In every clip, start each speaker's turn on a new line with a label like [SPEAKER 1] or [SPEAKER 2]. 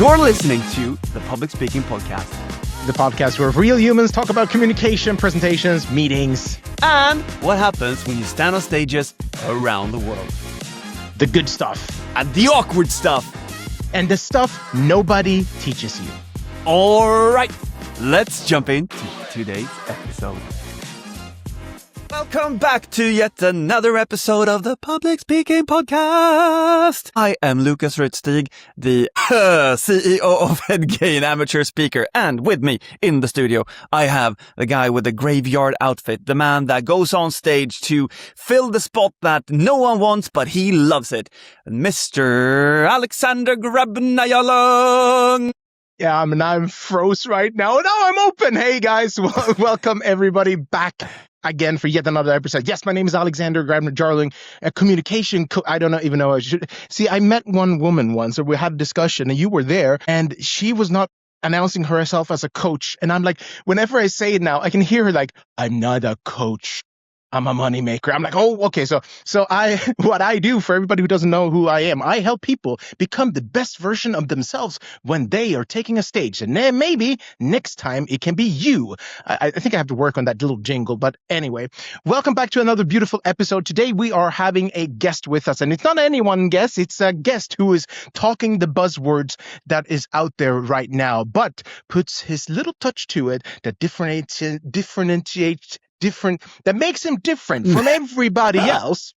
[SPEAKER 1] You're listening to the Public Speaking Podcast.
[SPEAKER 2] The podcast where real humans talk about communication, presentations, meetings,
[SPEAKER 1] and what happens when you stand on stages around the world.
[SPEAKER 2] The good stuff.
[SPEAKER 1] And the awkward stuff.
[SPEAKER 2] And the stuff nobody teaches you.
[SPEAKER 1] All right, let's jump into today's episode. Welcome back to yet another episode of the Public Speaking Podcast. I am Lucas Reuterstig, the CEO of Headgain Amateur Speaker. And with me in the studio, I have the guy with the graveyard outfit, the man that goes on stage to fill the spot that no one wants, but he loves it, Mr. Alexander Grabner, Jarlung.
[SPEAKER 2] Yeah, I'm froze right now. No, I'm open. Hey, guys. Welcome, everybody, back again for yet another episode. Yes, my name is Alexander Grabner Jarlung, a communication I don't even know. I met one woman once, or we had a discussion, and you were there, and she was not announcing herself as a coach. And I'm like, whenever I say it now, I can hear her like, I'm not a coach. I'm a moneymaker. I'm like, oh, okay. So what I do for everybody who doesn't know who I am, I help people become the best version of themselves when they are taking a stage. And then maybe next time it can be you. I think I have to work on that little jingle. But anyway, welcome back to another beautiful episode. Today we are having a guest with us, and it's not any one guest. It's a guest who is talking the buzzwords that is out there right now, but puts his little touch to it that differentiates that makes him different from everybody else.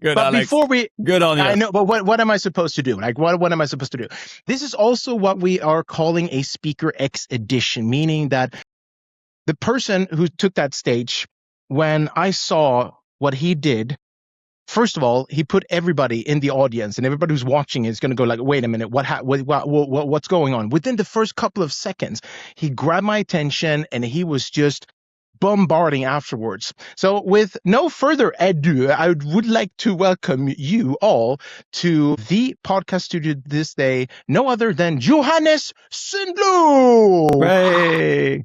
[SPEAKER 1] Good,
[SPEAKER 2] but
[SPEAKER 1] Alex.
[SPEAKER 2] Before we,
[SPEAKER 1] good on you.
[SPEAKER 2] I know, but what am I supposed to do? Like, what am I supposed to do? This is also what we are calling a Speaker X edition, meaning that the person who took that stage, when I saw what he did, first of all, he put everybody in the audience, and everybody who's watching is going to go like, wait a minute, what's going on? Within the first couple of seconds, he grabbed my attention, and he was just bombarding afterwards. So with no further ado, I would like to welcome you all to the podcast studio this day, no other than Johannes Sundlo.
[SPEAKER 3] Hey.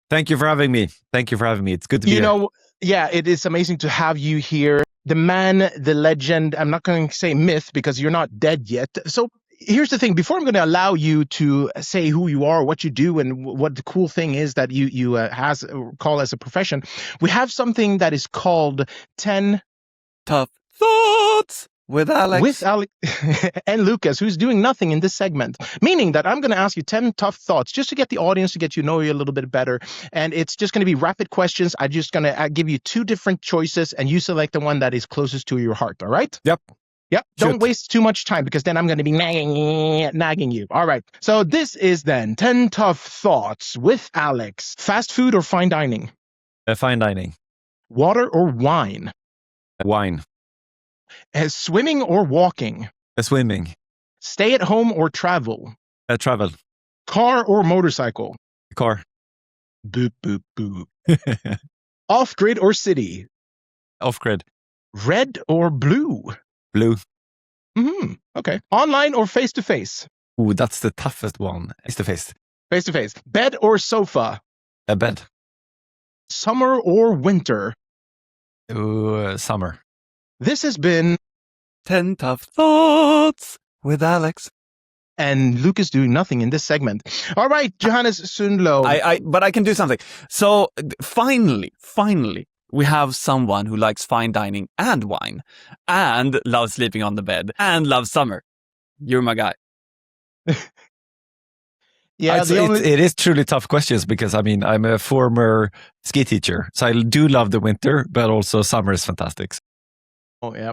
[SPEAKER 3] Thank you for having me. It's good to be here.
[SPEAKER 2] Yeah, it is amazing to have you here. The man, the legend, I'm not going to say myth because you're not dead yet. So here's the thing. Before I'm going to allow you to say who you are, what you do, and what the cool thing is that you call as a profession, we have something that is called 10
[SPEAKER 1] Tough Thoughts with Alex.
[SPEAKER 2] With Alex and Lucas, who's doing nothing in this segment. Meaning that I'm going to ask you 10 tough thoughts just to get the audience to get you know you a little bit better. And it's just going to be rapid questions. I'm just going to give you two different choices, and you select the one that is closest to your heart. All right?
[SPEAKER 3] Yep.
[SPEAKER 2] Yep. Don't waste too much time because then I'm going to be nagging you. All right. So this is then 10 tough thoughts with Alex. Fast food or fine dining?
[SPEAKER 3] Fine dining.
[SPEAKER 2] Water or wine?
[SPEAKER 3] Wine.
[SPEAKER 2] Swimming or walking?
[SPEAKER 3] Swimming.
[SPEAKER 2] Stay at home or travel?
[SPEAKER 3] Travel.
[SPEAKER 2] Car or motorcycle?
[SPEAKER 3] Car.
[SPEAKER 2] Boop, boop, boop. Off-grid or city?
[SPEAKER 3] Off-grid.
[SPEAKER 2] Red or blue?
[SPEAKER 3] Blue.
[SPEAKER 2] Mm-hmm. Okay. Online or face-to-face?
[SPEAKER 3] Ooh, that's the toughest one. Face-to-face.
[SPEAKER 2] Face-to-face. Bed or sofa?
[SPEAKER 3] A bed.
[SPEAKER 2] Summer or winter?
[SPEAKER 3] Ooh, summer.
[SPEAKER 2] This has been
[SPEAKER 1] 10 Tough Thoughts with Alex.
[SPEAKER 2] And Lucas doing nothing in this segment. All right, Johannes Sundlo.
[SPEAKER 1] But I can do something. So finally, we have someone who likes fine dining and wine and loves sleeping on the bed and loves summer. You're my guy.
[SPEAKER 2] Yeah,
[SPEAKER 3] it is truly tough questions because, I'm a former ski teacher. So I do love the winter, but also summer is fantastic.
[SPEAKER 2] Oh, yeah.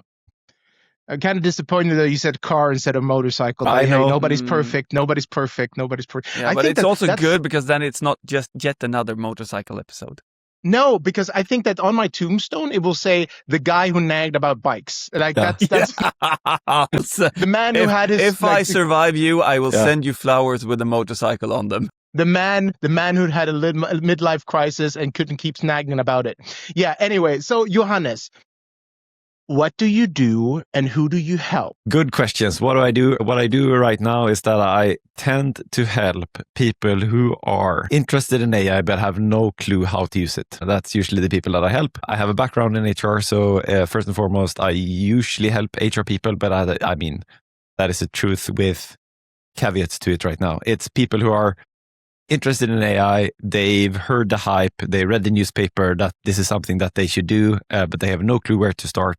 [SPEAKER 2] I'm kind of disappointed that you said car instead of motorcycle.
[SPEAKER 3] I know.
[SPEAKER 2] Hey, nobody's perfect. Yeah,
[SPEAKER 1] but it's also good because then it's not just yet another motorcycle episode.
[SPEAKER 2] No, because I think that on my tombstone, it will say the guy who nagged about bikes. Like that's the man who had his...
[SPEAKER 1] If I survive you, I will send you flowers with a motorcycle on them.
[SPEAKER 2] The man who had a midlife crisis and couldn't keep nagging about it. Yeah, anyway, so Johannes, what do you do and who do you help?
[SPEAKER 3] Good questions. What do I do? What I do right now is that I tend to help people who are interested in AI but have no clue how to use it. That's usually the people that I help. I have a background in HR, so first and foremost, I usually help HR people, but I mean, that is the truth with caveats to it right now. It's people who are interested in AI. They've heard the hype. They read the newspaper that this is something that they should do, but they have no clue where to start.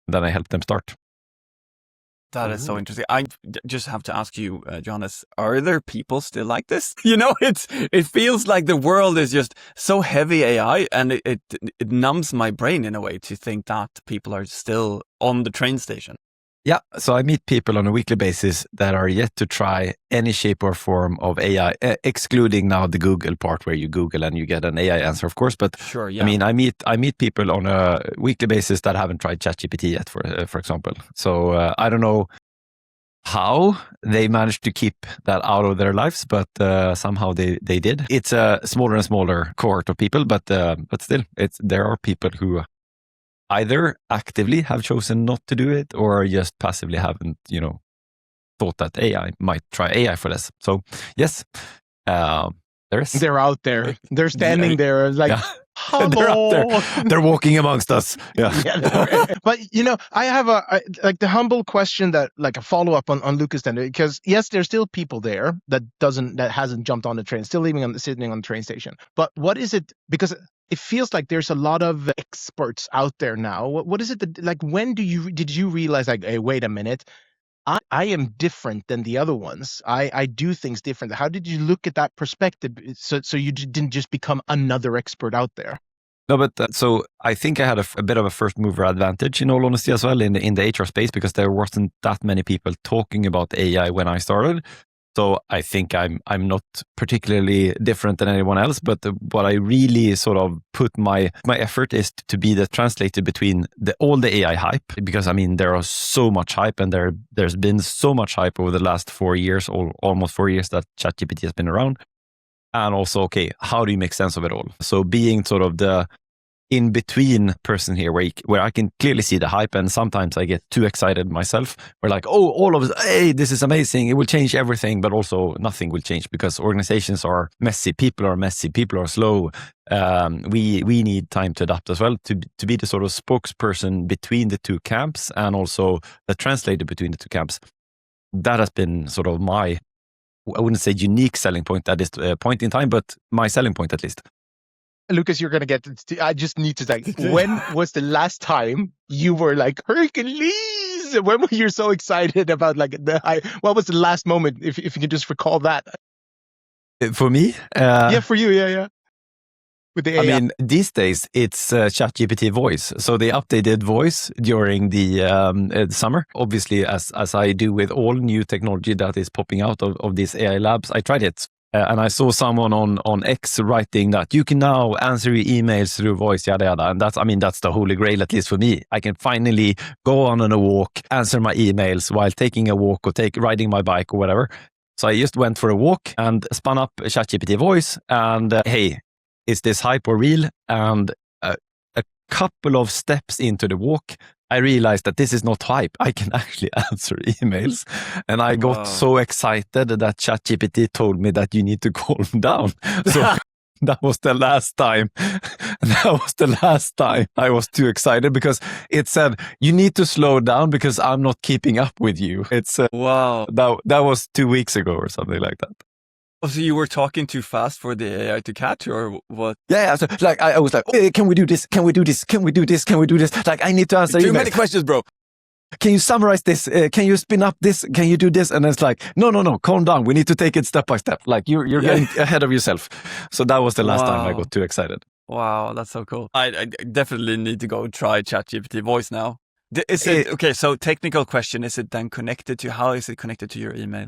[SPEAKER 3] Then I help them start.
[SPEAKER 1] That is so interesting. I just have to ask you, Johannes, are there people still like this? It feels like the world is just so heavy AI, and it numbs my brain in a way to think that people are still on the train station.
[SPEAKER 3] Yeah, so I meet people on a weekly basis that are yet to try any shape or form of AI, excluding now the Google part where you Google and you get an AI answer, of course. But
[SPEAKER 1] sure, yeah.
[SPEAKER 3] I mean, I meet people on a weekly basis that haven't tried ChatGPT yet, for example. So I don't know how they managed to keep that out of their lives, but somehow they did. It's a smaller and smaller cohort of people, but still, there are people who either actively have chosen not to do it or just passively haven't, thought that AI might try AI for this. So yes, there is.
[SPEAKER 2] They're out there. They're standing there like, hello.
[SPEAKER 3] They're out there. They're walking amongst us. Yeah.
[SPEAKER 2] But I have the humble question that like a follow up on Lucas then, because yes, there's still people there that hasn't jumped on the train, still sitting on the train station. But what is it? Because it feels like there's a lot of experts out there now. What is it that, like, when did you realize, like, hey, wait a minute, I am different than the other ones. I do things different. How did you look at that perspective so you didn't just become another expert out there?
[SPEAKER 3] No, but so I think I had a bit of a first mover advantage, in all honesty, as well in the HR space, because there wasn't that many people talking about AI when I started. So I think I'm not particularly different than anyone else, but what I really sort of put my effort is to be the translator between all the AI hype, because I mean there are so much hype, and there's been so much hype over the last 4 years, or almost 4 years, that ChatGPT has been around, and also, okay, how do you make sense of it all? So being sort of the in-between person here, where I can clearly see the hype, and sometimes I get too excited myself. We're like, oh, all of us, hey, this is amazing, it will change everything, but also nothing will change because organizations are messy, people are slow. We need time to adapt as well, to be the sort of spokesperson between the two camps, and also the translator between the two camps. That has been sort of my, I wouldn't say unique selling point at this point in time, but my selling point at least.
[SPEAKER 2] Lucas, you're going to get I just need to say, when was the last time you were like, Hercules? When were you so excited about like what was the last moment, if you can just recall that?
[SPEAKER 3] For me?
[SPEAKER 2] Yeah, for you, yeah. With the AI.
[SPEAKER 3] I mean, these days it's ChatGPT voice. So they updated voice during the summer. Obviously, as I do with all new technology that is popping out of these AI labs, I tried it. And I saw someone on X writing that you can now answer your emails through voice, yada yada. And that's the holy grail, at least for me. I can finally go on a walk, answer my emails while taking a walk or riding my bike or whatever. So I just went for a walk and spun up ChatGPT voice, and hey, is this hype or real? And a couple of steps into the walk, I realized that this is not hype. I can actually answer emails. And I got so excited that ChatGPT told me that you need to calm down. So that was the last time. I was too excited, because it said, you need to slow down because I'm not keeping up with you. It's
[SPEAKER 1] wow.
[SPEAKER 3] That was 2 weeks ago or something like that.
[SPEAKER 1] Oh, so you were talking too fast for the AI to catch, or what?
[SPEAKER 3] Yeah. So like I was like, hey, can we do this? Can we do this? Can we do this? Can we do this? Like, I need to answer
[SPEAKER 1] too many questions, bro.
[SPEAKER 3] Can you summarize this? Can you spin up this? Can you do this? And it's like, no, calm down. We need to take it step by step. Like you're getting ahead of yourself. So that was the last time I got too excited.
[SPEAKER 1] Wow, that's so cool. I definitely need to go try ChatGPT voice now. Is it okay? So technical question: is it then connected to? How is it connected to your email?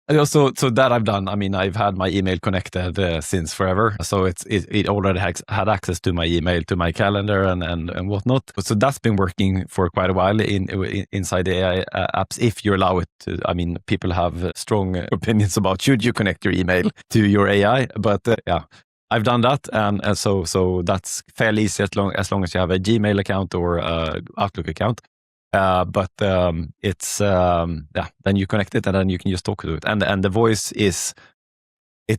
[SPEAKER 3] And also, so that I've done. I mean, I've had my email connected since forever. So it already had access to my email, to my calendar, and whatnot. So that's been working for quite a while inside the AI apps, if you allow it to. I mean, people have strong opinions about should you connect your email to your AI, but yeah. I've done that, and so that's fairly easy as long as you have a Gmail account or Outlook account. But it's then you connect it, and then you can just talk to it, and the voice it's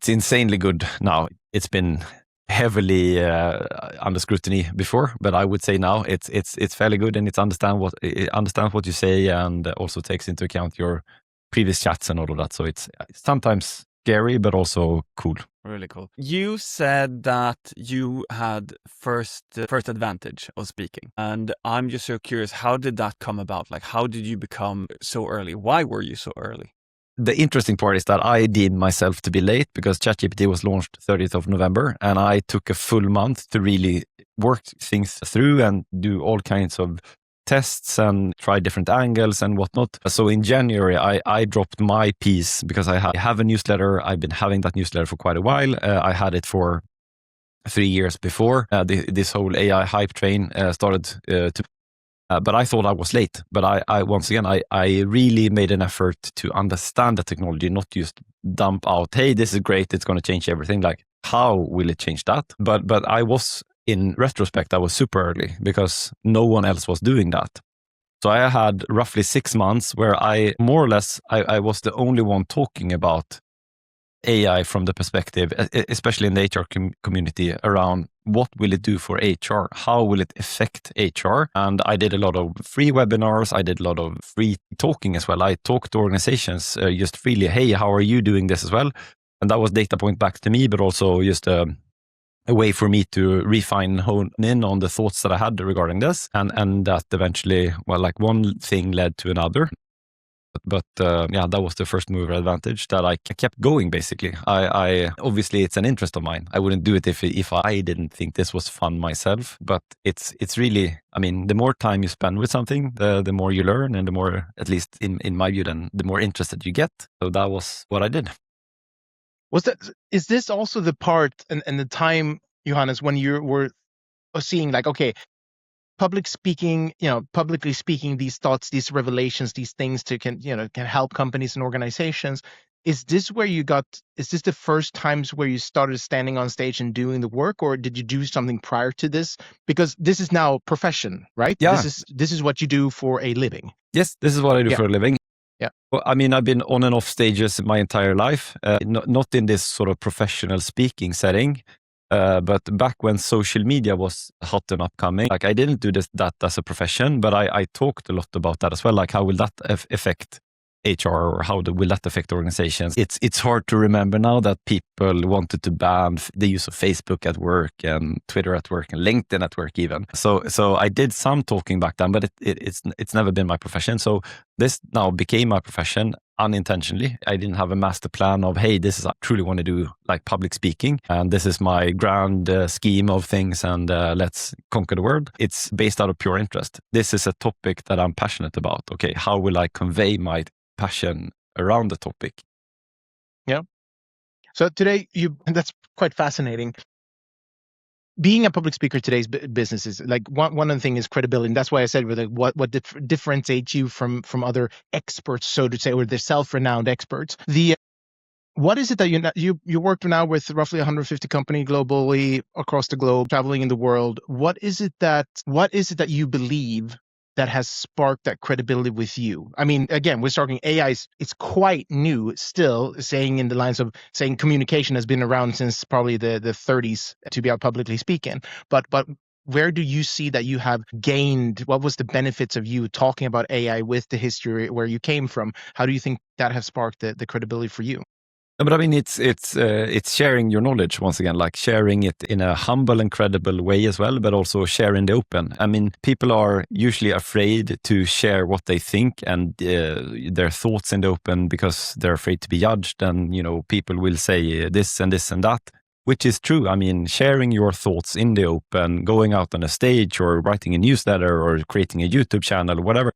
[SPEAKER 3] insanely good now. It's been heavily under scrutiny before, but I would say now it's fairly good, and it understands what you say, and also takes into account your previous chats and all of that. So it's sometimes scary, but also cool.
[SPEAKER 1] Really cool. You said that you had first advantage of speaking, and I'm just so curious, how did that come about? Like, how did you become so early? Why were you so early?
[SPEAKER 3] The interesting part is that I deemed myself to be late because ChatGPT was launched 30th of November, and I took a full month to really work things through and do all kinds of tests and try different angles and whatnot. So in January, I dropped my piece because I have a newsletter. I've been having that newsletter for quite a while. I had it for 3 years before this whole AI hype train started but I thought I was late. But I once again, I really made an effort to understand the technology, not just dump out, hey, this is great, it's going to change everything. Like, how will it change that? But I was, in retrospect, I was super early because no one else was doing that. So I had roughly 6 months where I more or less, I was the only one talking about AI from the perspective, especially in the HR community, around what will it do for HR? How will it affect HR? And I did a lot of free webinars. I did a lot of free talking as well. I talked to organizations just freely. Hey, how are you doing this as well? And that was data point back to me, but also just a way for me to refine and hone in on the thoughts that I had regarding this. And that eventually, well, like one thing led to another. But yeah, that was the first mover advantage that I kept going, basically. I obviously, it's an interest of mine. I wouldn't do it if I didn't think this was fun myself. But it's really, I mean, the more time you spend with something, the more you learn, and the more, at least in my view, then the more interested you get. So that was what I did.
[SPEAKER 2] Is this also the part and the time, Johannes, when you were seeing like, okay, publicly speaking these thoughts, these revelations, these things can help companies and organizations? Is this the first times where you started standing on stage and doing the work, or did you do something prior to this? Because this is now profession, right?
[SPEAKER 3] Yeah.
[SPEAKER 2] This is what you do for a living.
[SPEAKER 3] Yes, this is what I do for a living.
[SPEAKER 2] Yeah.
[SPEAKER 3] Well, I mean, I've been on and off stages my entire life, not in this sort of professional speaking setting. But back when social media was hot and upcoming, like I didn't do that as a profession, but I talked a lot about that as well. Like, how will that affect HR, or how will that affect organizations? It's hard to remember now that people wanted to ban the use of Facebook at work and Twitter at work and LinkedIn at work even. So I did some talking back then, but it's never been my profession. So this now became my profession unintentionally. I didn't have a master plan of, hey, this is, I truly want to do like public speaking, and this is my grand scheme of things, and let's conquer the world. It's based out of pure interest. This is a topic that I'm passionate about. Okay, how will I convey my passion around the topic?
[SPEAKER 2] Yeah. So today, that's quite fascinating. Being a public speaker, today's business is like one of the things is credibility, and that's why I said what differentiates you from other experts, so to say, or the self-renowned experts. What is it that you work now with roughly 150 companies globally across the globe, traveling in the world? What is it that you believe that has sparked that credibility with you? I mean, again, we're talking AI. It's quite new still, saying in the lines of saying communication has been around since probably the 30s to be out publicly speaking. But where do you see that you have gained? What was the benefits of you talking about AI with the history where you came from? How do you think that has sparked the credibility for you?
[SPEAKER 3] But I mean, it's sharing your knowledge once again, like sharing it in a humble and credible way as well, but also share in the open. I mean, people are usually afraid to share what they think and their thoughts in the open because they're afraid to be judged, and people will say this and this and that, which is true. I mean, sharing your thoughts in the open, going out on a stage or writing a newsletter or creating a YouTube channel, whatever.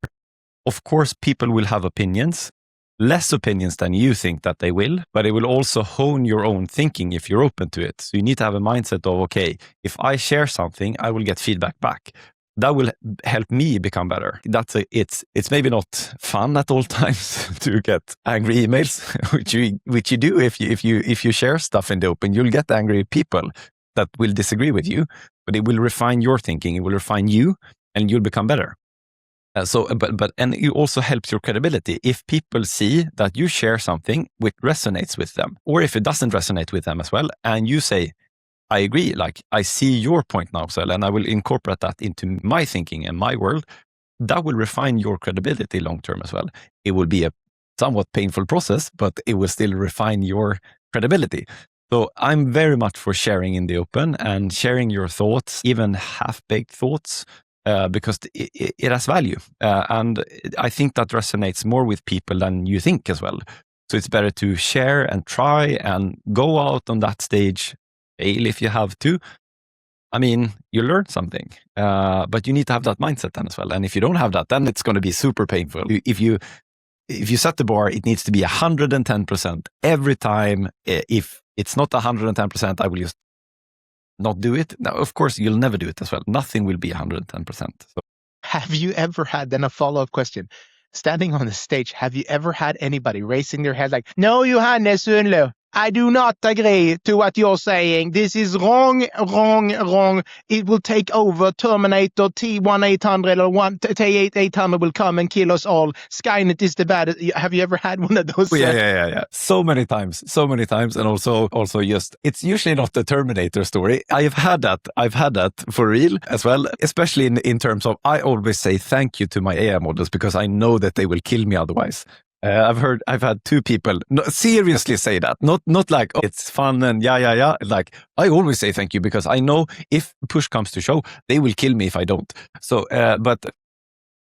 [SPEAKER 3] Of course, people will have opinions. Less opinions than you think that they will, but it will also hone your own thinking if you're open to it. So you need to have a mindset of, okay, if I share something, I will get feedback back. That will help me become better. It's maybe not fun at all times to get angry emails, which you do if you share stuff in the open. You'll get angry people that will disagree with you, but it will refine your thinking. It will refine you, and you'll become better. And it also helps your credibility. If people see that you share something which resonates with them, or if it doesn't resonate with them as well, and you say, I agree, like I see your point now, Sel, and I will incorporate that into my thinking and my world, that will refine your credibility long term as well. It will be a somewhat painful process, but it will still refine your credibility. So I'm very much for sharing in the open and sharing your thoughts, even half-baked thoughts, because it has value. And I think that resonates more with people than you think as well. So it's better to share and try and go out on that stage, fail if you have to. I mean, you learn something, but you need to have that mindset then as well. And if you don't have that, then it's going to be super painful. If you set the bar, it needs to be 110% every time. If it's not 110%, I will just not do it. Now, of course, you'll never do it as well. Nothing will be 110%. So.
[SPEAKER 2] Have you ever had, then a follow-up question, standing on the stage, have you ever had anybody raising their hand like, no, Johannes Sundlo, I do not agree to what you're saying. This is wrong. It will take over. Terminator T-1800 or T-800 will come and kill us all. Skynet is the bad. Have you ever had one of those?
[SPEAKER 3] Yeah. So many times. And also just, it's usually not the Terminator story. I've had that for real as well, especially in terms of, I always say thank you to my AI models because I know that they will kill me otherwise. I've had two people seriously say that, not like, oh, it's fun and yeah. Like, I always say thank you because I know if push comes to shove, they will kill me if I don't. So, but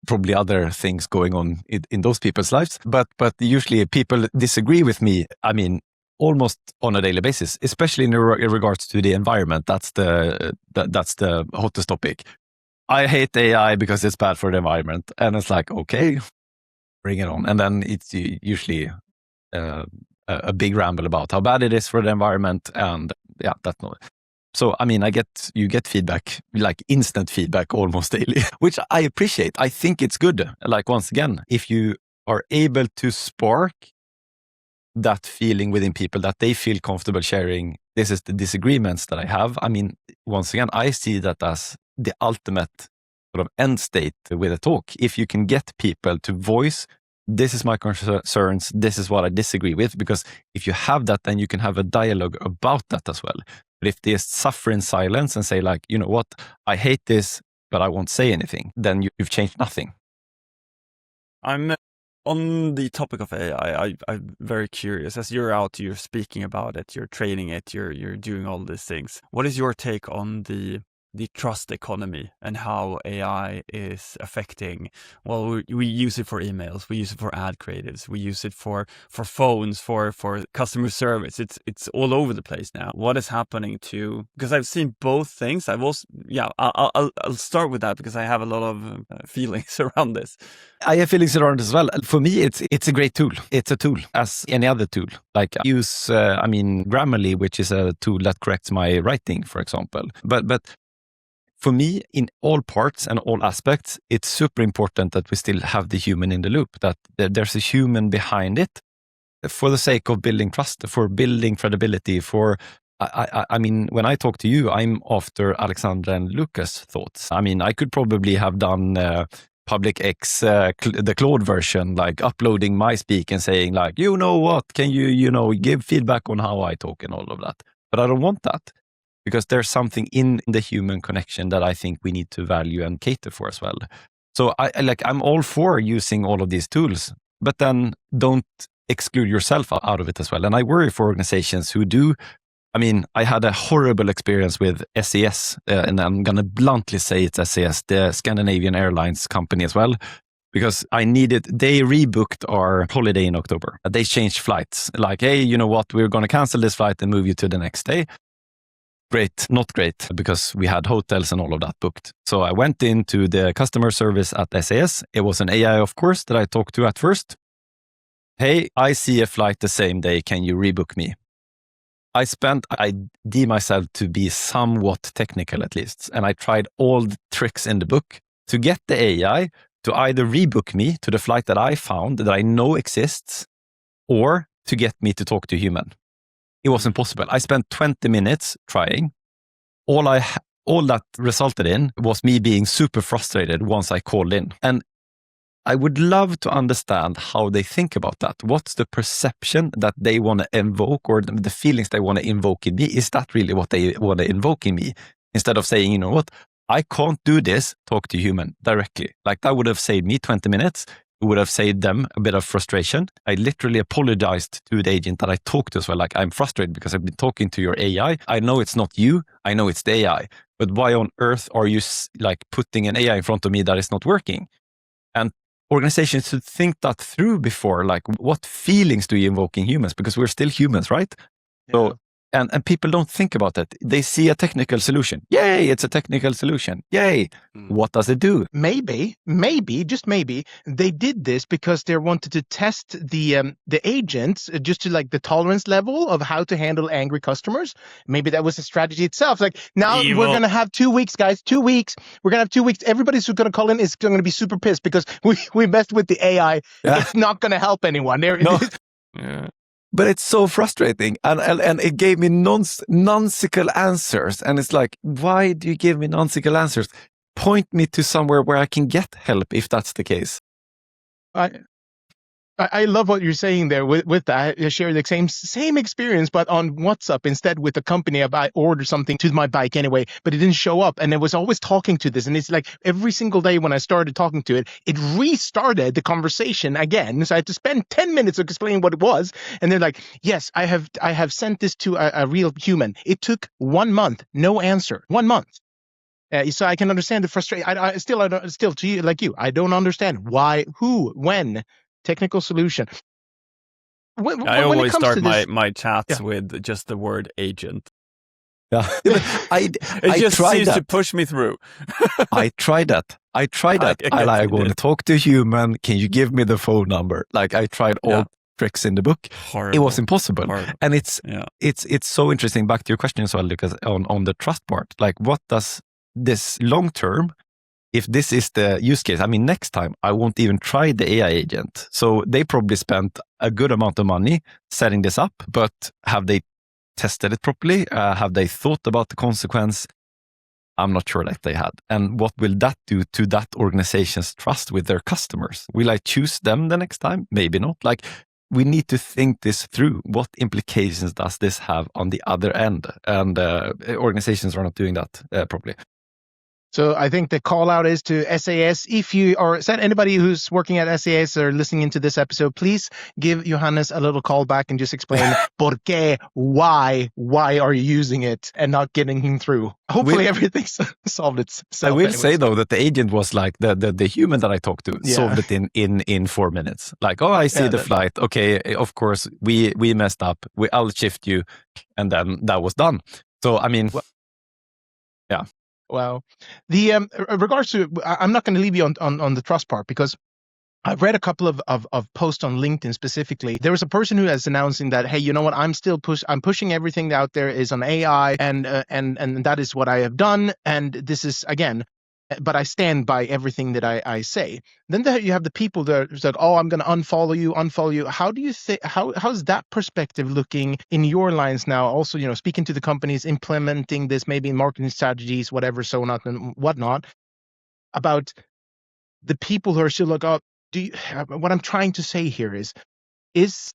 [SPEAKER 3] probably other things going on in those people's lives. But usually people disagree with me. I mean, almost on a daily basis, especially in regards to the environment. That's the hottest topic. I hate AI because it's bad for the environment, and it's like, okay. Bring it on. And then it's usually a big ramble about how bad it is for the environment. And yeah, that's not. So, I mean, you get feedback, like instant feedback almost daily, which I appreciate. I think it's good. Like, once again, if you are able to spark that feeling within people that they feel comfortable sharing, this is the disagreements that I have. I mean, once again, I see that as the ultimate sort of end state with a talk. If you can get people to voice, this is my concerns, this is what I disagree with, because if you have that, then you can have a dialogue about that as well. But if they just suffer in silence and say like, you know what, I hate this, but I won't say anything, then you've changed nothing.
[SPEAKER 1] I'm on the topic of AI. I'm very curious. As you're speaking about it, you're training it, you're doing all these things. What is your take on the trust economy and how AI is affecting? Well, we use it for emails, we use it for ad creatives, we use it for phones, for customer service. It's all over the place now. What is happening to? Because I've seen both things. I've also, I'll start with that because I have a lot of feelings around this.
[SPEAKER 3] I have feelings around it as well. For me, it's a great tool. It's a tool as any other tool. Like I use, Grammarly, which is a tool that corrects my writing, for example. But for me, in all parts and all aspects, it's super important that we still have the human in the loop, that there's a human behind it for the sake of building trust, for building credibility, I mean, when I talk to you, I'm after Alexandra and Lucas' thoughts. I mean, I could probably have done Public X, the Claude version, like uploading my speak and saying like, you know what, can you give feedback on how I talk and all of that. But I don't want that. Because there's something in the human connection that I think we need to value and cater for as well. So I'm all for using all of these tools, but then don't exclude yourself out of it as well. And I worry for organizations who do. I mean, I had a horrible experience with SAS, and I'm going to bluntly say it's SAS, the Scandinavian Airlines company as well, because they rebooked our holiday in October. They changed flights. Like, hey, you know what? We're going to cancel this flight and move you to the next day. Great, not great, because we had hotels and all of that booked. So I went into the customer service at SAS. It was an AI, of course, that I talked to at first. Hey, I see a flight the same day. Can you rebook me? I deem myself to be somewhat technical at least. And I tried all the tricks in the book to get the AI to either rebook me to the flight that I found that I know exists, or to get me to talk to a human. It wasn't possible. I spent 20 minutes trying. All that resulted in was me being super frustrated once I called in. And I would love to understand how they think about that. What's the perception that they want to invoke, or the feelings they want to invoke in me? Is that really what they want to invoke in me? Instead of saying, you know what, I can't do this, talk to human directly. Like that would have saved me 20 minutes. would have saved them a bit of frustration. I literally apologized to the agent that I talked to as well. Like, I'm frustrated because I've been talking to your AI. I know it's not you. I know it's the AI. But why on earth are you like putting an AI in front of me that is not working? And organizations should think that through before, like, what feelings do you invoke in humans? Because we're still humans, right?
[SPEAKER 2] Yeah.
[SPEAKER 3] So, and people don't think about that. They see a technical solution. Yay, it's a technical solution. Yay. What does it do?
[SPEAKER 2] Maybe, just maybe, they did this because they wanted to test the agents just to like the tolerance level of how to handle angry customers. Maybe that was a strategy itself. Like, now we're going to have 2 weeks, guys. 2 weeks. We're going to have 2 weeks. Everybody's who's going to call in is going to be super pissed because we messed with the AI.
[SPEAKER 3] Yeah.
[SPEAKER 2] It's not going to help anyone.
[SPEAKER 3] No. Yeah. But it's so frustrating, and it gave me nonsensical answers. And it's like, why do you give me nonsensical answers? Point me to somewhere where I can get help if that's the case.
[SPEAKER 2] I love what you're saying there with that. I share the same experience, but on WhatsApp instead with the company. I ordered something to my bike anyway, but it didn't show up. And I was always talking to this. And it's like every single day when I started talking to it, it restarted the conversation again. So I had to spend 10 minutes explaining what it was. And they're like, yes, I have sent this to a real human. It took 1 month, no answer. 1 month. So I can understand the frustration. I still to you, like you, I don't understand why, who, when. Technical solution.
[SPEAKER 1] I always start my chats with just the word agent.
[SPEAKER 3] Yeah. I
[SPEAKER 1] just seems to push me through.
[SPEAKER 3] I tried that. I want to talk to a human. Can you give me the phone number? Like, I tried all tricks in the book.
[SPEAKER 1] Horrible.
[SPEAKER 3] It was impossible.
[SPEAKER 1] Horrible.
[SPEAKER 3] And it's so interesting. Back to your question as well, Lucas, on the trust part. Like, what does this long term? If this is the use case, I mean, next time I won't even try the AI agent. So they probably spent a good amount of money setting this up, but have they tested it properly? Have they thought about the consequence? I'm not sure that they had. And what will that do to that organization's trust with their customers? Will I choose them the next time? Maybe not. Like, we need to think this through. What implications does this have on the other end? And organizations are not doing that properly.
[SPEAKER 2] So I think the call out is to SAS. If you are anybody who's working at SAS or listening into this episode, please give Johannes a little call back and just explain por qué, why are you using it and not getting him through. Hopefully everything's solved itself.
[SPEAKER 3] I will say though that the agent was like the human that I talked to solved it in 4 minutes. Like, oh, I see the flight. Okay, of course we messed up. I'll shift you, and then that was done. So I mean, yeah.
[SPEAKER 2] Wow. The regards to, I'm not going to leave you on the trust part because I've read a couple of posts on LinkedIn specifically. There was a person who is announcing that, hey, you know what? I'm pushing everything out there is on AI, and that is what I have done. And this is again, but I stand by everything that I say. Then you have the people that are like, oh, I'm going to unfollow you. How do you think? How's that perspective looking in your lines now? Also, speaking to the companies implementing this, maybe in marketing strategies, whatever, so not and whatnot, about the people who are still like, oh, what I'm trying to say here is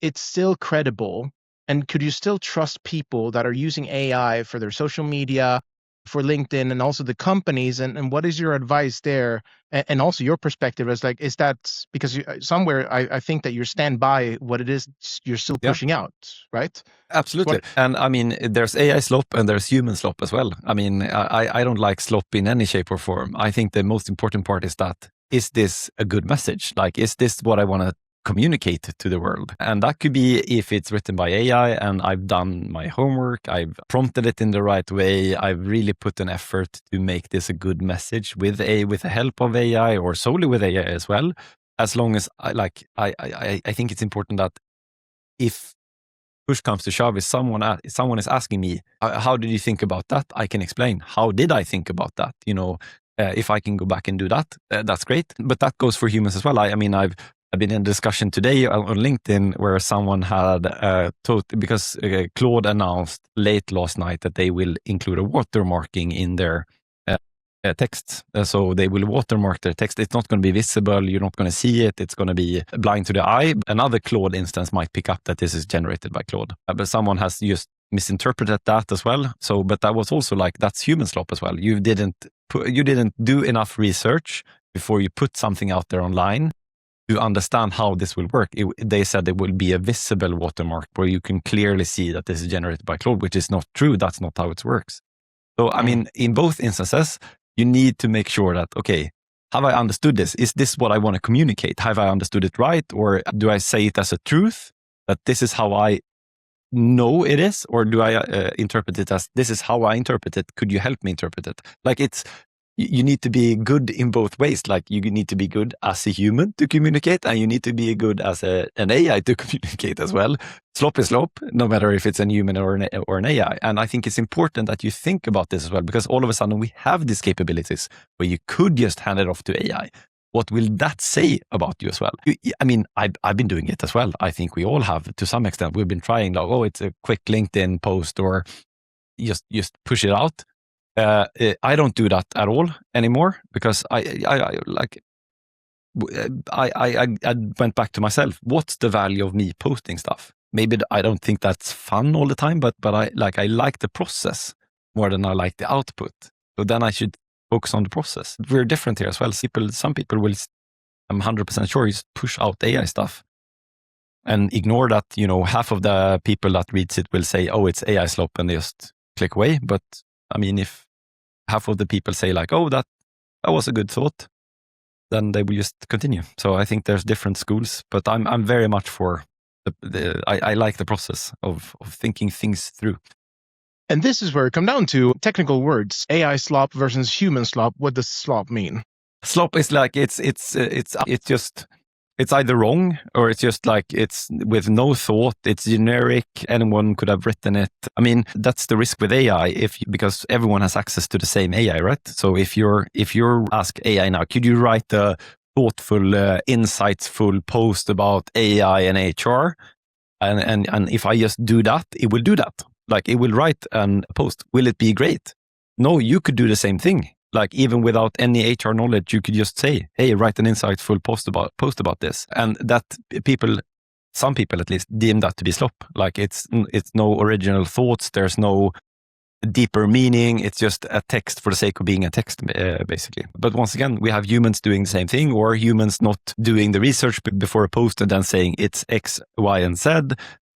[SPEAKER 2] it still credible? And could you still trust people that are using AI for their social media, for LinkedIn, and also the companies? And what is your advice there? And also your perspective is that because somewhere I think that you stand by what it is you're still pushing out, right?
[SPEAKER 3] Absolutely. And I mean, there's AI slop and there's human slop as well. I mean, I don't like slop in any shape or form. I think the most important part is that, is this a good message? Like, is this what I want to communicate to the world? And that could be if it's written by AI and I've done my homework, I've prompted it in the right way, I've really put an effort to make this a good message with the help of AI or solely with AI as well. As long as I think it's important that if push comes to shove, if someone is asking me, how did you think about that? I can explain, how did I think about that? If I can go back and do that, that's great. But that goes for humans as well. I mean, I've been in a discussion today on LinkedIn where someone had because Claude announced late last night that they will include a watermarking in their text. So they will watermark their text. It's not going to be visible. You're not going to see it. It's going to be blind to the eye. Another Claude instance might pick up that this is generated by Claude. But someone has just misinterpreted that as well. So, but that was also like, that's human slop as well. You didn't do enough research before you put something out there online to understand how this will work, they said there will be a visible watermark where you can clearly see that this is generated by Claude, which is not true. That's not how it works. So, I mean, in both instances, you need to make sure that, okay, have I understood this? Is this what I want to communicate? Have I understood it right? Or do I say it as a truth, that this is how I know it is? Or do I interpret it as, this is how I interpret it? Could you help me interpret it? Like you need to be good in both ways. Like you need to be good as a human to communicate, and you need to be good as an AI to communicate as well. Slop is slop, no matter if it's a human or an AI. And I think it's important that you think about this as well, because all of a sudden we have these capabilities where you could just hand it off to AI. What will that say about you as well? I mean, I've been doing it as well. I think we all have to some extent. We've been trying, like, oh, it's a quick LinkedIn post, or just push it out. I don't do that at all anymore, because I went back to myself. What's the value of me posting stuff? Maybe I don't think that's fun all the time, but I like the process more than I like the output. So then I should focus on the process. We're different here as well. Some people will, I'm 100% sure, just push out AI stuff and ignore that, half of the people that reads it will say, oh, it's AI slop, and they just click away. But I mean, if half of the people say like, oh, that was a good thought, then they will just continue. So I think there's different schools, but I'm very much for I like the process of thinking things through.
[SPEAKER 2] And this is where it comes down to technical words. AI slop versus human slop. What does slop mean?
[SPEAKER 3] Slop is like it's either wrong, or it's just like it's with no thought. It's generic. Anyone could have written it. I mean, that's the risk with AI, because everyone has access to the same AI, right? So if you're ask AI now, could you write a thoughtful, insightful post about AI and HR? And if I just do that, it will do that. Like it will write a post. Will it be great? No, you could do the same thing. Like even without any HR knowledge, you could just say, hey, write an insightful post about this. And that some people at least deem that to be slop. Like it's no original thoughts. There's no deeper meaning. It's just a text for the sake of being a text, basically. But once again, we have humans doing the same thing, or humans not doing the research before a post and then saying it's X, Y, and Z.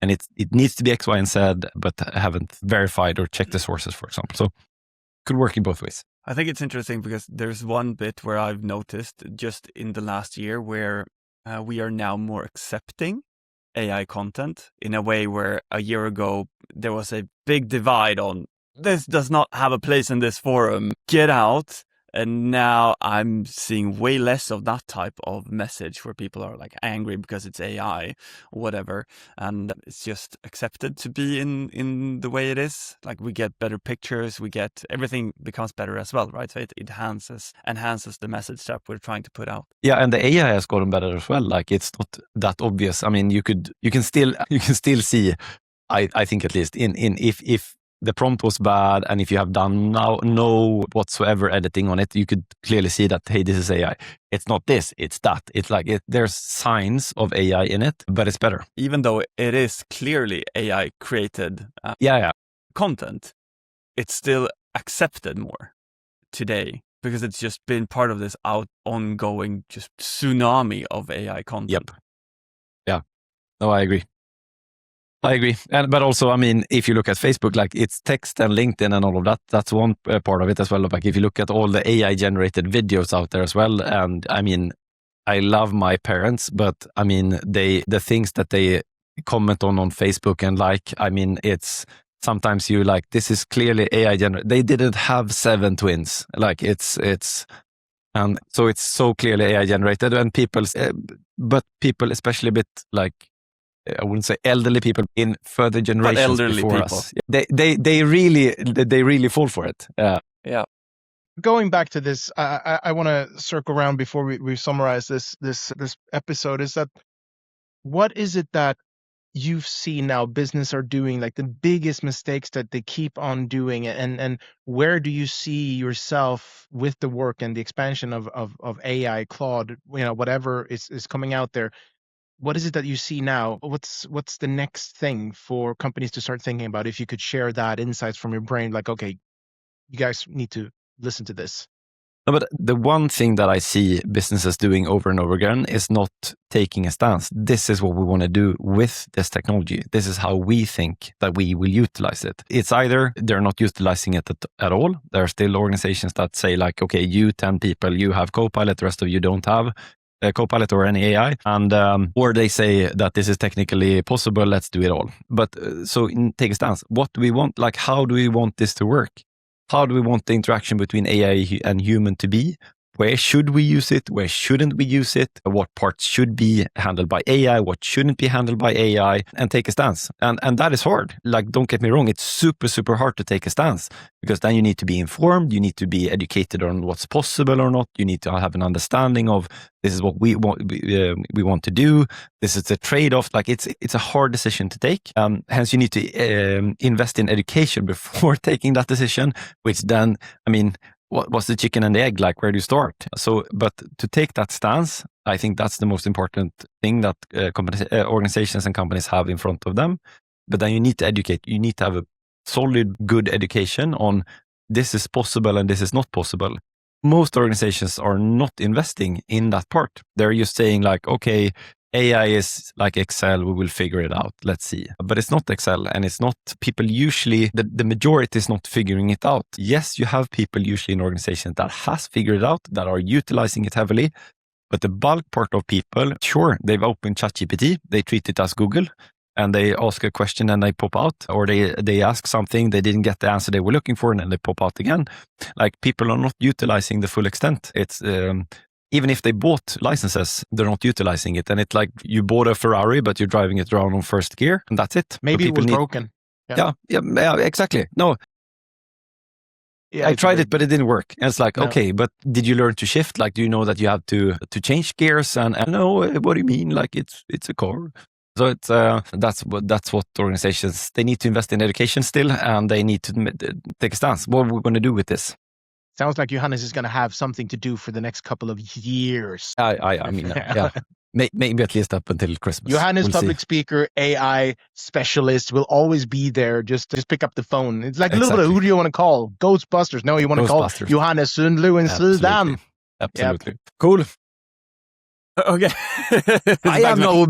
[SPEAKER 3] And it needs to be X, Y, and Z, but haven't verified or checked the sources, for example. So it could work in both ways.
[SPEAKER 1] I think it's interesting because there's one bit where I've noticed just in the last year where we are now more accepting AI content in a way where a year ago there was a big divide on this does not have a place in this forum, get out. And now I'm seeing way less of that type of message where people are like angry because it's AI or whatever. And it's just accepted to be in the way it is. Like we get better pictures, everything becomes better as well, right? So it enhances the message that we're trying to put out.
[SPEAKER 3] Yeah, and the AI has gotten better as well. Like it's not that obvious. I mean, you can still see, I think at least if the prompt was bad, and if you have done no whatsoever editing on it, you could clearly see that, hey, this is AI. It's not this, it's that. It's like there's signs of AI in it, but it's better.
[SPEAKER 1] Even though it is clearly AI created content, it's still accepted more today because it's just been part of this ongoing just tsunami of AI content.
[SPEAKER 3] Yep. Yeah. No, I agree. But also, I mean, if you look at Facebook, like it's text and LinkedIn and all of that, that's one part of it as well. Like if you look at all the AI generated videos out there as well, and I mean, I love my parents, but I mean, the things that they comment on Facebook and like, I mean, it's sometimes you like, this is clearly AI generated. They didn't have 7 twins. Like it's, and so it's so clearly AI generated, and people, especially a bit like, I wouldn't say elderly people in further generations before people. Us. They really fall for it.
[SPEAKER 1] Yeah.
[SPEAKER 2] Going back to this, I want to circle around before we summarize this episode. Is that what is it that you've seen now business are doing, like the biggest mistakes that they keep on doing, and where do you see yourself with the work and the expansion of AI, Claude, whatever is coming out there? What is it that you see now? What's the next thing for companies to start thinking about? If you could share that insights from your brain, like, okay, you guys need to listen to this.
[SPEAKER 3] No, but the one thing that I see businesses doing over and over again is not taking a stance. This is what we want to do with this technology. This is how we think that we will utilize it. It's either they're not utilizing it at all. There are still organizations that say like, okay, you 10 people, you have Copilot, the rest of you don't have Copilot or any AI, and or they say that this is technically possible, let's do it all. But so take a stance. What do we want? Like, how do we want this to work? How do we want the interaction between AI and human to be? Where should we use it? Where shouldn't we use it? What parts should be handled by AI? What shouldn't be handled by AI? And take a stance. And that is hard. Like, don't get me wrong. It's super, super hard to take a stance because then you need to be informed. You need to be educated on what's possible or not. You need to have an understanding of this is what we want to do. This is a trade-off. Like, it's a hard decision to take. Hence, you need to invest in education before taking that decision, which then, I mean, what's the chicken and the egg? Like, where do you start? So, but to take that stance, I think that's the most important thing that organizations and companies have in front of them. But then you need to educate. You need to have a solid, good education on this is possible and this is not possible. Most organizations are not investing in that part. They're just saying like, okay, AI is like Excel, we will figure it out. Let's see. But it's not Excel, and it's not people usually, the majority is not figuring it out. Yes, you have people usually in organizations that has figured it out, that are utilizing it heavily. But the bulk part of people, sure, they've opened ChatGPT, they treat it as Google, and they ask a question and they pop out, or they ask something, they didn't get the answer they were looking for, and then they pop out again. Like, people are not utilizing the full extent. It's even if they bought licenses, they're not utilizing it. And it's like you bought a Ferrari, but you're driving it around on first gear, and that's it.
[SPEAKER 2] Maybe it was broken.
[SPEAKER 3] Yeah, exactly. No, yeah, I tried it, but it didn't work. And it's like, okay, but did you learn to shift? Like, do you know that you have to change gears? And no, what do you mean? Like, it's a car. So it's that's what organizations, they need to invest in education still, and they need to take a stance. What are we going to do with this?
[SPEAKER 2] Sounds like Johannes is going to have something to do for the next couple of years.
[SPEAKER 3] I mean, yeah. Maybe at least up until Christmas.
[SPEAKER 2] Johannes, public speaker, AI specialist, will always be there. Just pick up the phone. It's like a little bit of, who do you want to call? Ghostbusters. No, you want to call Johannes Sundlo in Sudan.
[SPEAKER 3] Absolutely. Yep. Cool.
[SPEAKER 1] Okay.
[SPEAKER 3] I have no,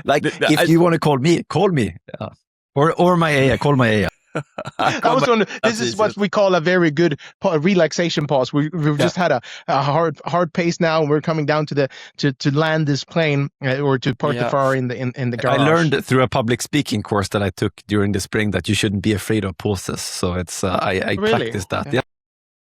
[SPEAKER 3] like, if you want to call me. Yeah. Or my AI, call my AI.
[SPEAKER 2] This is what we call a very good relaxation pause. We've just had a hard pace now, and we're coming down to land this plane or to park the Ferrari in the garage.
[SPEAKER 3] I learned through a public speaking course that I took during the spring that you shouldn't be afraid of pauses. So it's I practiced that. Yeah.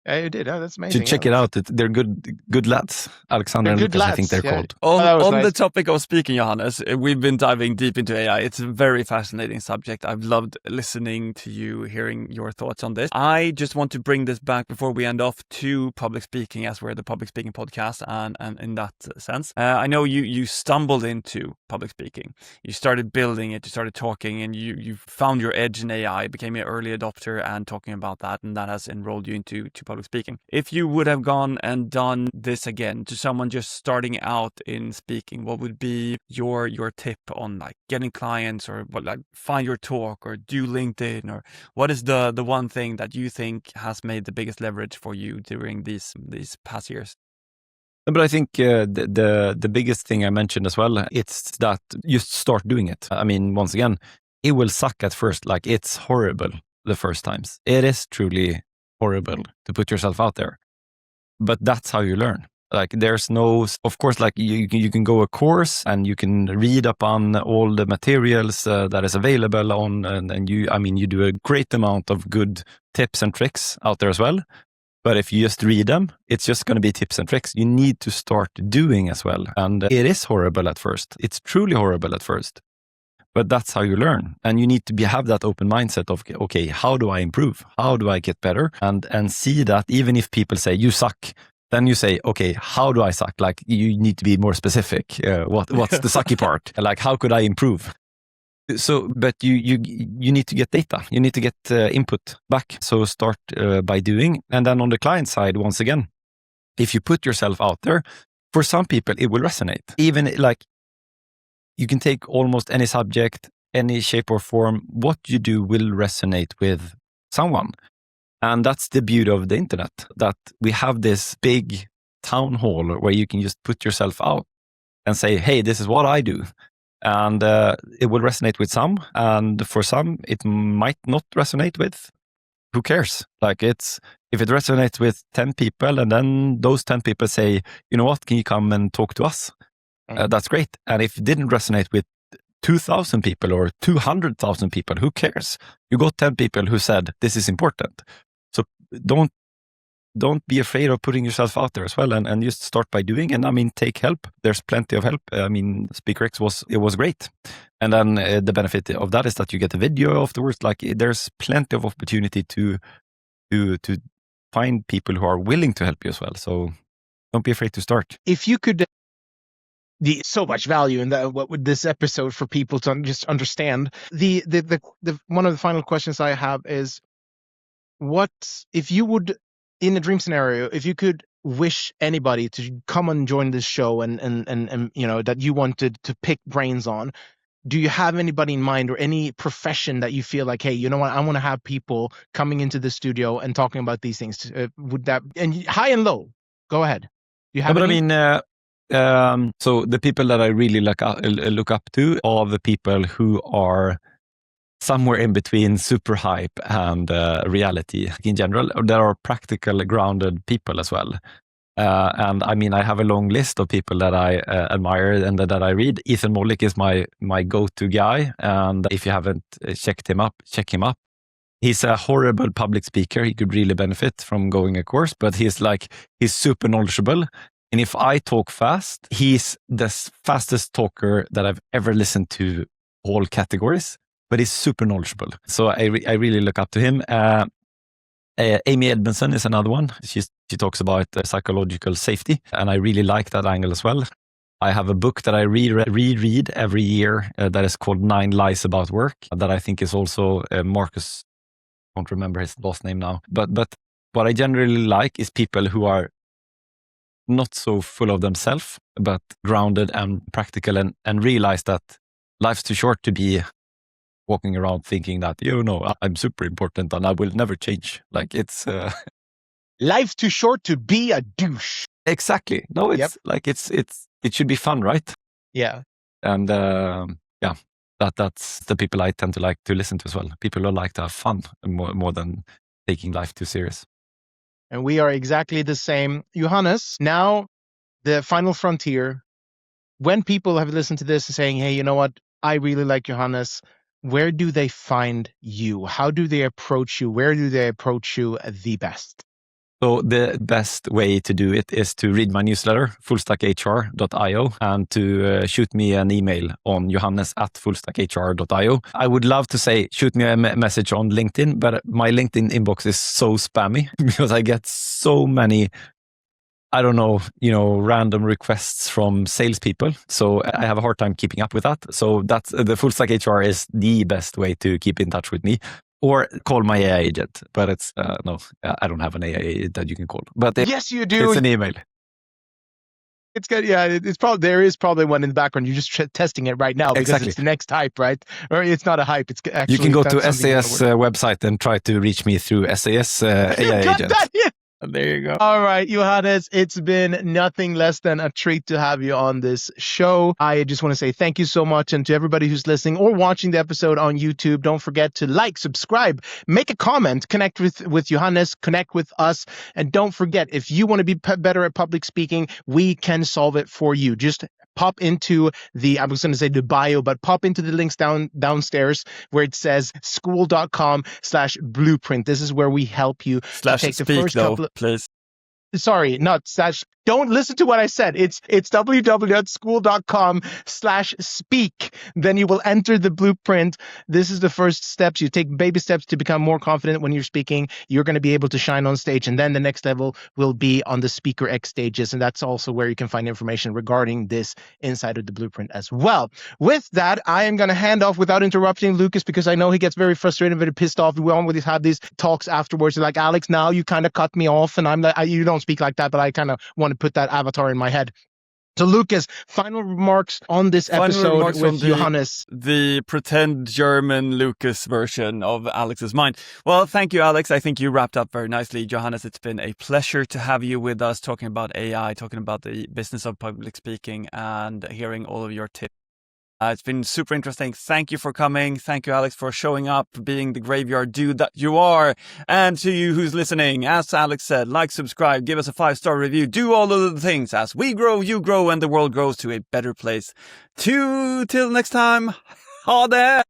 [SPEAKER 2] You did. Oh, that's amazing.
[SPEAKER 3] Check it out. They're good lads. Alexander and Lucas, I think they're called.
[SPEAKER 1] On the topic of speaking, Johannes, we've been diving deep into AI. It's a very fascinating subject. I've loved listening to you, hearing your thoughts on this. I just want to bring this back before we end off to public speaking, as we're the public speaking podcast, and in that sense. I know you stumbled into public speaking. You started building it, you started talking, and you found your edge in AI, became an early adopter and talking about that, and that has enrolled you into public speaking. If you would have gone and done this again to someone just starting out in speaking, what would be your tip on like getting clients, or what, like, find your talk or do LinkedIn, or what is the one thing that you think has made the biggest leverage for you during these past years?
[SPEAKER 3] But I think the biggest thing I mentioned as well, it's that you start doing it. I mean, once again, it will suck at first. Like, it's horrible the first times. It is truly horrible to put yourself out there, but that's how you learn. Like, there's no, of course, like you can go a course and you can read up on all the materials that is available on, and you do a great amount of good tips and tricks out there as well. But if you just read them, it's just going to be tips and tricks. You need to start doing as well. And it is horrible at first. It's truly horrible at first. But that's how you learn. And you need to have that open mindset of, okay, how do I improve? How do I get better? And see that even if people say, you suck, then you say, okay, how do I suck? Like, you need to be more specific. What's the sucky part? Like, how could I improve? So, but you need to get data. You need to get input back. So start by doing. And then on the client side, once again, if you put yourself out there, for some people, it will resonate. Even like, you can take almost any subject, any shape or form. What you do will resonate with someone. And that's the beauty of the internet, that we have this big town hall where you can just put yourself out and say, hey, this is what I do. And it will resonate with some, and for some, it might not resonate with. Who cares? Like, if it resonates with 10 people, and then those 10 people say, you know what, can you come and talk to us? That's great. And if it didn't resonate with 2,000 people or 200,000 people, who cares? You got 10 people who said, this is important. So don't be afraid of putting yourself out there as well, and just start by doing. And I mean, take help. There's plenty of help. I mean, SpeakerX was great. And then the benefit of that is that you get a video afterwards. Like, there's plenty of opportunity to find people who are willing to help you as well. So don't be afraid to start.
[SPEAKER 2] If you could, so much value in that, what would this episode for people to just understand. The one of the final questions I have is, what if you would, in a dream scenario, if you could wish anybody to come and join this show and you know, that you wanted to pick brains on, do you have anybody in mind or any profession that you feel like, hey, you know what, I want to have people coming into the studio and talking about these things? Would that, and high and low, go ahead. Do you have any?
[SPEAKER 3] I mean, so the people that I really look up to are the people who are somewhere in between super hype and reality in general. There are practical, grounded people as well. And I mean, I have a long list of people that I admire and that I read. Ethan Mollick is my go-to guy. And if you haven't checked him up, check him up. He's a horrible public speaker. He could really benefit from going a course, but he's super knowledgeable. And if I talk fast, he's the fastest talker that I've ever listened to, all categories. But he's super knowledgeable. So I really look up to him. Amy Edmondson is another one. She talks about psychological safety, and I really like that angle as well. I have a book that I reread every year that is called 9 Lies About Work, that I think is also Marcus, I don't remember his last name now. But what I generally like is people who are not so full of themselves, but grounded and practical, and realize that life's too short to be walking around thinking that, you know, I'm super important and I will never change. Like, it's
[SPEAKER 2] life's too short to be a douche.
[SPEAKER 3] Exactly. No, it's like it should be fun, right?
[SPEAKER 2] Yeah.
[SPEAKER 3] And that's the people I tend to like to listen to as well. People who like to have fun more than taking life too serious.
[SPEAKER 2] And we are exactly the same. Johannes, now the final frontier. When people have listened to this and saying, hey, you know what, I really like Johannes, where do they find you? How do they approach you? Where do they approach you the best?
[SPEAKER 3] So the best way to do it is to read my newsletter, FullStackHR.io, and to shoot me an email on johannes@FullStackHR.io. I would love to say, shoot me a message on LinkedIn, but my LinkedIn inbox is so spammy because I get so many, I don't know, random requests from salespeople. So I have a hard time keeping up with that. So that's the FullStack HR is the best way to keep in touch with me. Or call my AI agent, but it's no, I don't have an AI agent that you can call. But
[SPEAKER 2] yes, you do.
[SPEAKER 3] It's an email.
[SPEAKER 2] It's good. Yeah, it's probably, there is probably one in the background. You're just testing it right now because it's the next hype, right? Or it's not a hype. It's actually,
[SPEAKER 3] you can go to SAS website and try to reach me through SAS AI agent. There you go.
[SPEAKER 2] All right, Johannes, it's been nothing less than a treat to have you on this show. I just want to say thank you so much. And to everybody who's listening or watching the episode on YouTube, don't forget to like, subscribe, make a comment, connect with Johannes, connect with us. And don't forget, if you want to be better at public speaking, we can solve it for you. Just pop into I was going to say the bio, but pop into the links downstairs where it says school.com/blueprint. This is where we help you
[SPEAKER 1] to take the first couple of... Please.
[SPEAKER 2] Sorry, not slash. Don't listen to what I said. It's www.school.com/speak. Then you will enter the blueprint. This is the first steps. You take baby steps to become more confident when you're speaking. You're going to be able to shine on stage. And then the next level will be on the SpeakerX stages. And that's also where you can find information regarding this inside of the blueprint as well. With that, I am going to hand off without interrupting Lucas because I know he gets very frustrated, very pissed off. We always have these talks afterwards. Like, Alex, now you kind of cut me off. And I'm like, you don't speak like that, but I kind of want to put that avatar in my head. So Lucas, final remarks on this
[SPEAKER 1] Final
[SPEAKER 2] episode
[SPEAKER 1] remarks
[SPEAKER 2] with
[SPEAKER 1] on
[SPEAKER 2] Johannes.
[SPEAKER 1] the pretend German Lucas version of Alex's mind. Well, thank you, Alex. I think you wrapped up very nicely. Johannes, it's been a pleasure to have you with us talking about AI, talking about the business of public speaking and hearing all of your tips. It's been super interesting. Thank you for coming. Thank you, Alex, for showing up, being the graveyard dude that you are. And to you who's listening, as Alex said, like, subscribe, give us a 5-star review, do all of the things. As we grow, you grow, and the world grows to a better place. Till next time, ha det!